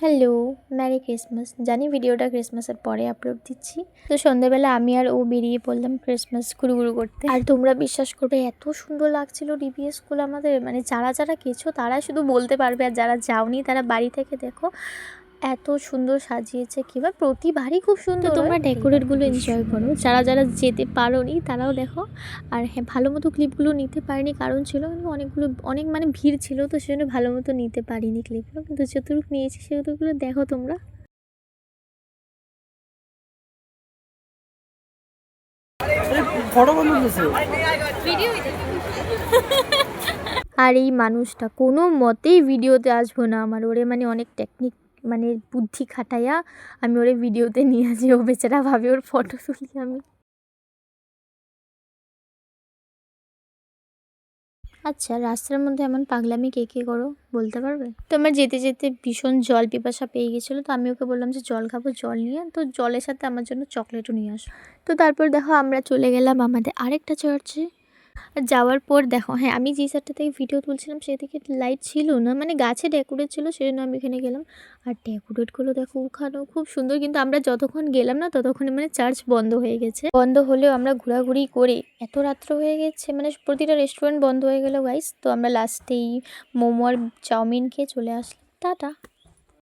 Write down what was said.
Hello, merry Christmas. জানি ভিডিওটা ক্রিসমাসের পরে আপলোড দিচ্ছি। তো সন্ধ্যাবেলা আমি আর ও বেরিয়ে পড়লাম ক্রিসমাস ঘুরুঘুরু করতে। আর তোমরা বিশ্বাস করবে এত সুন্দর লাগছিল ডিবিএস স্কুল আমাদের, মানে যারা যারা গেছো তারা শুধু বলতে পারবে, আর যারা যাওনি তারা বাড়ি থেকে দেখো এত সুন্দর সাজিয়েছে। কিংবা প্রতিবারই খুব সুন্দর, তোমরা ডেকোরেটগুলো এনজয় করো। যারা যারা যেতে পারোনি তারাও দেখো। আর হ্যাঁ, ভালো মতো ক্লিপগুলো নিতে পারিনি, কারণ ছিল কিন্তু অনেক মানে ভিড় ছিল, তো সেজন্য ভালো মতো নিতে পারিনি ক্লিপগুলো, কিন্তু যতটুকু নিয়েছি সেগুলো দেখো তোমরা। আর এই মানুষটা কোনো মতেই ভিডিওতে আসবো না আমার, ওরে মানে অনেক টেকনিক মানে বুদ্ধি খাটাইয়া আমি ওরে ভিডিওতে নিয়ে আসি। ও বেচারা ভাবে ওর ফটো তুলি আমি। আচ্ছা, রাস্তার মধ্যে এমন পাগলামি কে কে করো বলতে পারবে? তো আমার যেতে যেতে ভীষণ জল পিপাসা পেয়ে গেছিলো, তো আমি ওকে বললাম যে জল খাবো, জল নিয়ে, তো জলের সাথে আমার জন্য চকলেটও নিয়ে আসো। তো তারপর দেখো আমরা চলে গেলাম আমাদের আরেকটা চার্চে। আর যাওয়ার পর দেখো, হ্যাঁ, আমি যে সাইডটা থেকে ভিডিও তুলছিলাম সেদিকে লাইট ছিল না, মানে গাছে ডেকোরেট ছিল, সেই জন্য আমি এখানে গেলাম। আর ডেকোরেটগুলো দেখো ওখানেও খুব সুন্দর, কিন্তু আমরা যতক্ষণ গেলাম না ততক্ষণে মানে চার্চ বন্ধ হয়ে গেছে। বন্ধ হলেও আমরা ঘোরাঘুরি করে এত রাত্র হয়ে গেছে, মানে প্রতিটা রেস্টুরেন্ট বন্ধ হয়ে গেল গাইস। তো আমরা লাস্টেই মোমো আর চাউমিন খেয়ে চলে আসলাম। টাটা।